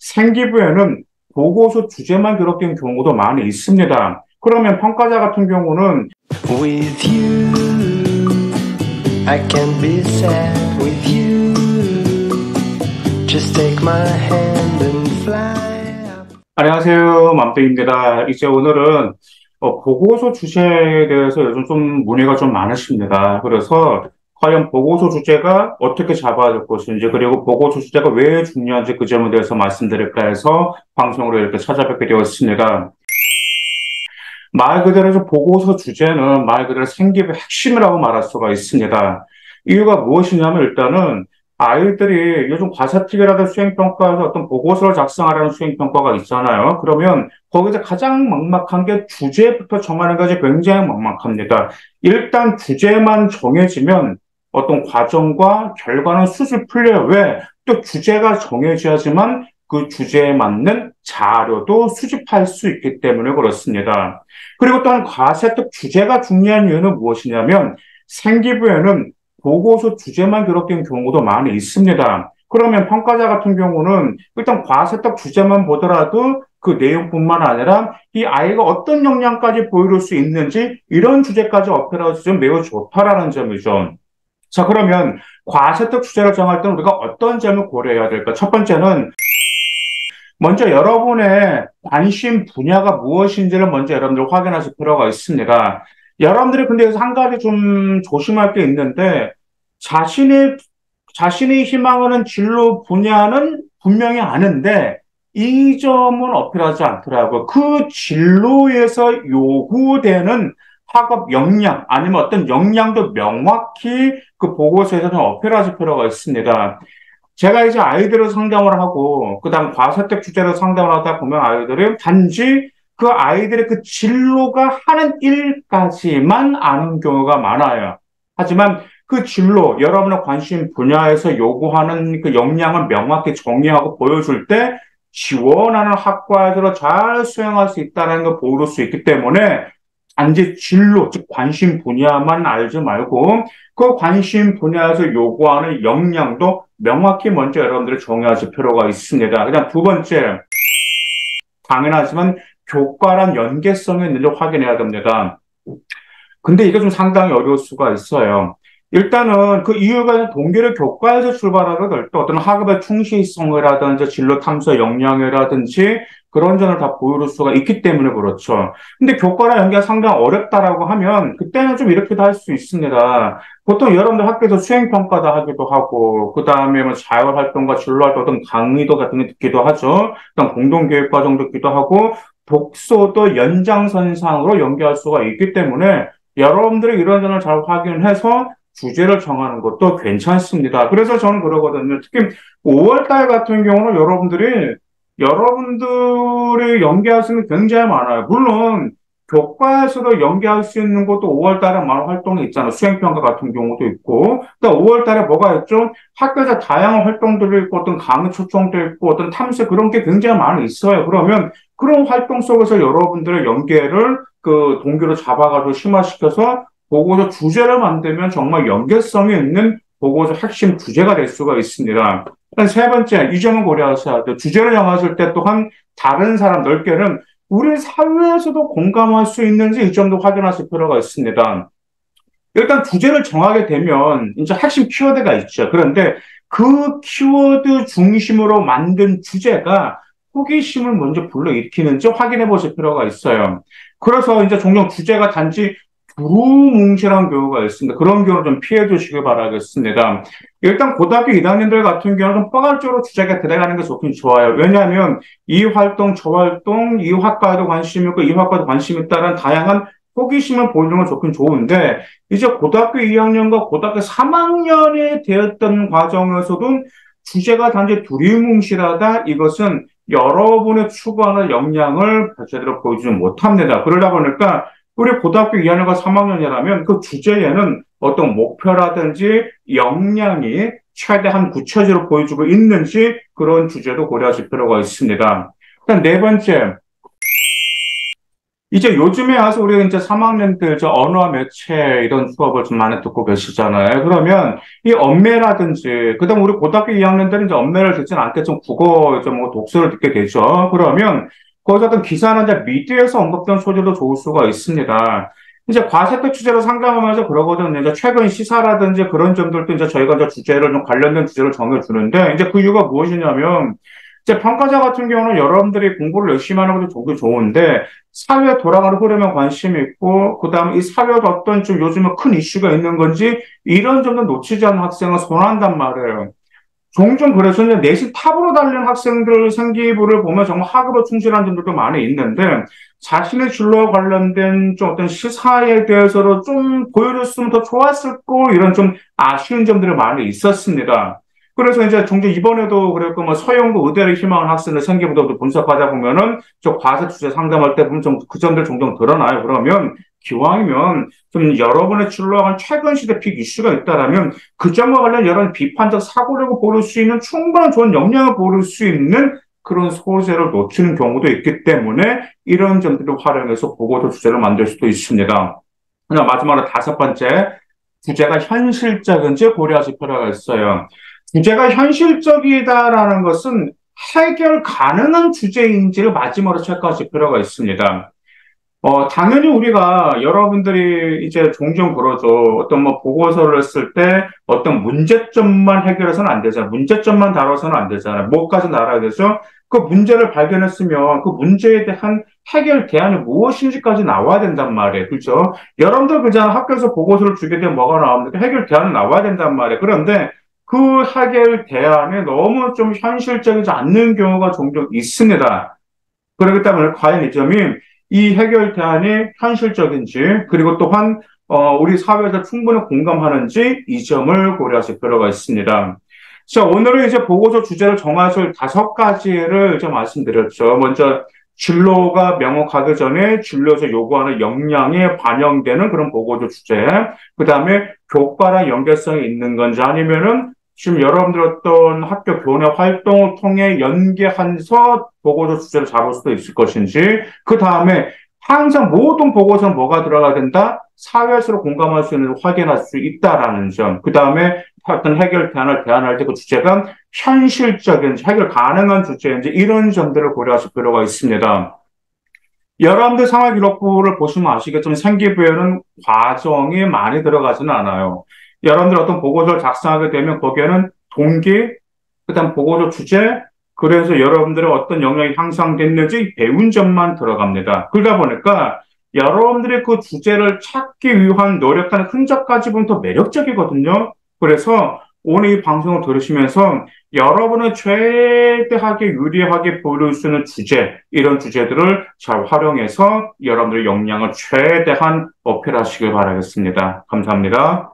생기부에는 보고서 주제만 기록된 경우도 많이 있습니다. 그러면 평가자 같은 경우는 With you, I can be sad with you. Just take my hand and fly up. 안녕하세요, 맘땡입니다. 이제 오늘은 보고서 주제에 대해서 요즘 좀 문의가 좀 많으십니다. 그래서 과연 보고서 주제가 어떻게 잡아야 될 것인지, 그리고 보고서 주제가 왜 중요한지 그 점에 대해서 말씀드릴까 해서 방송으로 이렇게 찾아뵙게 되었습니다. 말 그대로 보고서 주제는 말 그대로 생기부의 핵심이라고 말할 수가 있습니다. 이유가 무엇이냐면 일단은 아이들이 요즘 과세특기라든 수행평가에서 어떤 보고서를 작성하라는 수행평가가 있잖아요. 그러면 거기서 가장 막막한 게 주제부터 정하는 것이 굉장히 막막합니다. 일단 주제만 정해지면 어떤 과정과 결과는 술술 풀려요. 왜? 또 주제가 정해져야지만 그 주제에 맞는 자료도 수집할 수 있기 때문에 그렇습니다. 그리고 또한 과세특 주제가 중요한 이유는 무엇이냐면 생기부에는 보고서 주제만 기록된 경우도 많이 있습니다. 그러면 평가자 같은 경우는 일단 과세특 주제만 보더라도 그 내용뿐만 아니라 이 아이가 어떤 역량까지 보여줄 수 있는지 이런 주제까지 어필하기 좀 매우 좋다라는 점이죠. 자, 그러면 과세특 주제를 정할 때는 우리가 어떤 점을 고려해야 될까? 첫 번째는 먼저 여러분의 관심 분야가 무엇인지를 먼저 여러분들 확인하실 필요가 있습니다. 여러분들이 근데 여기서 한 가지 좀 조심할 게 있는데, 자신이 희망하는 진로 분야는 분명히 아는데, 이 점은 어필하지 않더라고요. 그 진로에서 요구되는 학업 역량, 아니면 어떤 역량도 명확히 그 보고서에서 좀 어필하실 필요가 있습니다. 제가 이제 아이들을 상담을 하고, 그 다음 과세특 주제로 상담을 하다 보면 아이들은 단지 그 아이들의 그 진로가 하는 일까지만 아는 경우가 많아요. 하지만 그 진로, 여러분의 관심 분야에서 요구하는 그 역량을 명확히 정의하고 보여줄 때 지원하는 학과에서 잘 수행할 수 있다는 걸 보여줄 수 있기 때문에 단지 진로, 즉 관심 분야만 알지 말고 그 관심 분야에서 요구하는 역량도 명확히 먼저 여러분들이 정의하실 필요가 있습니다. 그다음 두 번째, 당연하지만 교과랑 연계성이 있는지 확인해야 됩니다. 근데 이게 좀 상당히 어려울 수가 있어요. 일단은 그 이유가 동기를 교과에서 출발하게 될 때 어떤 학업의 충실성이라든지 진로 탐소 역량이라든지 그런 점을 다 보여줄 수가 있기 때문에 그렇죠. 근데 교과랑 연계가 상당히 어렵다라고 하면 그때는 좀 이렇게도 할 수 있습니다. 보통 여러분들 학교에서 수행평가도 하기도 하고, 그 다음에 뭐 자율활동과 진로활동 어떤 강의도 같은 게 듣기도 하죠. 그다음 공동교육과정도 듣기도 하고, 독서도 연장선상으로 연계할 수가 있기 때문에 여러분들이 이런 점을 잘 확인해서 주제를 정하는 것도 괜찮습니다. 그래서 저는 그러거든요. 특히 5월 달 같은 경우는 여러분들이 연계할 수 있는 게 굉장히 많아요. 물론 교과에서도 연계할 수 있는 것도 5월 달에 많은 활동이 있잖아요. 수행평가 같은 경우도 있고. 또 5월 달에 뭐가 있죠? 학교에서 다양한 활동들이 있고 어떤 강의 초청도 있고 어떤 탐색 그런 게 굉장히 많이 있어요. 그러면 그런 활동 속에서 여러분들의 연계를 그 동기로 잡아가지고 심화시켜서 보고서 주제를 만들면 정말 연계성이 있는 보고서 핵심 주제가 될 수가 있습니다. 세 번째, 이 점을 고려하셔야 돼요. 주제를 정하실 때 또한 다른 사람 넓게는 우리 사회에서도 공감할 수 있는지 이 점도 확인하실 필요가 있습니다. 일단 주제를 정하게 되면 이제 핵심 키워드가 있죠. 그런데 그 키워드 중심으로 만든 주제가 호기심을 먼저 불러일으키는지 확인해 보실 필요가 있어요. 그래서 이제 종종 주제가 단지 두루뭉실한 경우가 있습니다. 그런 경우는 좀 피해 주시기 바라겠습니다. 일단 고등학교 2학년들 같은 경우는 포괄적으로 주제가 들어가는 게 좋긴 좋아요. 왜냐하면 이 활동, 저 활동, 이 학과에도 관심 있고 이 학과도 관심 있다는 다양한 호기심을 보이는 건 좋긴 좋은데 이제 고등학교 2학년과 고등학교 3학년이 되었던 과정에서도 주제가 단지 두리뭉실하다. 이것은 여러분의 추구하는 역량을 제대로 보여주지 못합니다. 그러다 보니까 우리 고등학교 2학년과 3학년이라면 그 주제에는 어떤 목표라든지 역량이 최대한 구체적으로 보여주고 있는지 그런 주제도 고려하실 필요가 있습니다. 네 번째, 이제 요즘에 와서 우리가 이제 3학년들 저 언어와 매체 이런 수업을 좀 많이 듣고 계시잖아요. 그러면 이 언매라든지, 그다음 우리 고등학교 2학년들은 이제 언매를 듣지는 않게 좀 국어, 좀 뭐 독서를 듣게 되죠. 그러면 거기서 어떤 기사나 이제 미디어에서 언급된 소재도 좋을 수가 있습니다. 이제 과세대 주제로 상담하면서 그러거든요. 이제 최근 시사라든지 그런 점들도 이제 저희가 이제 주제를 좀 관련된 주제를 정해주는데, 이제 그 이유가 무엇이냐면, 이제 평가자 같은 경우는 여러분들이 공부를 열심히 하는 것도 되게 좋은데, 사회 돌아가는 흐름에 관심이 있고, 그 다음에 이 사회가 어떤 좀 요즘에 큰 이슈가 있는 건지, 이런 점도 놓치지 않는 학생을 선호한단 말이에요. 종종 그래서 이제 내신 탑으로 달리는 학생들 생기부를 보면 정말 학업에 충실한 분들도 많이 있는데, 자신의 진로와 관련된 좀 어떤 시사에 대해서도 좀 보여줬으면 더 좋았을 거, 이런 좀 아쉬운 점들이 많이 있었습니다. 그래서 이제 종종 이번에도 그랬고, 뭐 서영도 의대를 희망하는 학생들 생기부도 분석하다 보면은 저 과세 주제 상담할 때 보면 좀 그 점들 종종 드러나요. 그러면 기왕이면 좀 여러분의 진로와 관련 최근 시대 빅 이슈가 있다라면 그 점과 관련 여러 비판적 사고력을 보일 수 있는 충분한 좋은 역량을 보일 수 있는 그런 소재를 놓치는 경우도 있기 때문에 이런 점들을 활용해서 보고서 주제를 만들 수도 있습니다. 그냥 마지막으로 다섯 번째, 주제가 현실적인지 고려하실 필요가 있어요. 주제가 현실적이다라는 것은 해결 가능한 주제인지를 마지막으로 체크하실 필요가 있습니다. 당연히 우리가 여러분들이 이제 종종 그러죠. 어떤 뭐 보고서를 쓸 때 어떤 문제점만 해결해서는 안 되잖아요. 문제점만 다뤄서는 안 되잖아요. 뭐까지 알아야 되죠? 그 문제를 발견했으면 그 문제에 대한 해결 대안이 무엇인지까지 나와야 된단 말이에요. 그죠? 여러분들 그냥 학교에서 보고서를 주게 되면 뭐가 나옵니까? 해결 대안은 나와야 된단 말이에요. 그런데 그 해결 대안이 너무 좀 현실적이지 않는 경우가 종종 있습니다. 그렇기 때문에 과연 이 점이 이 해결 대안이 현실적인지, 그리고 또한 우리 사회에서 충분히 공감하는지 이 점을 고려하실 필요가 있습니다. 자, 오늘은 이제 보고서 주제를 정하실 다섯 가지를 좀 말씀드렸죠. 먼저 진로가 명확하기 전에 진로에서 요구하는 역량이 반영되는 그런 보고서 주제. 그 다음에 교과랑 연계성이 있는 건지 아니면은 지금 여러분들 어떤 학교 교내 활동을 통해 연계해서 보고서 주제를 잡을 수도 있을 것인지, 그 다음에 항상 모든 보고서는 뭐가 들어가야 된다? 사회에서 공감할 수 있는 확인할 수 있다라는 점. 그 다음에 어떤 해결 대안을 대안할 때 그 주제가 현실적인지 해결 가능한 주제인지 이런 점들을 고려하실 필요가 있습니다. 여러분들 생활기록부를 보시면 아시겠지만 생기부에는 과정이 많이 들어가지는 않아요. 여러분들 어떤 보고서를 작성하게 되면 거기에는 동기, 그다음 보고서 주제, 그래서 여러분들의 어떤 역량이 향상됐는지 배운 점만 들어갑니다. 그러다 보니까 여러분들의 그 주제를 찾기 위한 노력하는 흔적까지 보면 더 매력적이거든요. 그래서 오늘 이 방송을 들으시면서 여러분의 최대하게 유리하게 보일 수 있는 주제, 이런 주제들을 잘 활용해서 여러분들의 역량을 최대한 어필하시길 바라겠습니다. 감사합니다.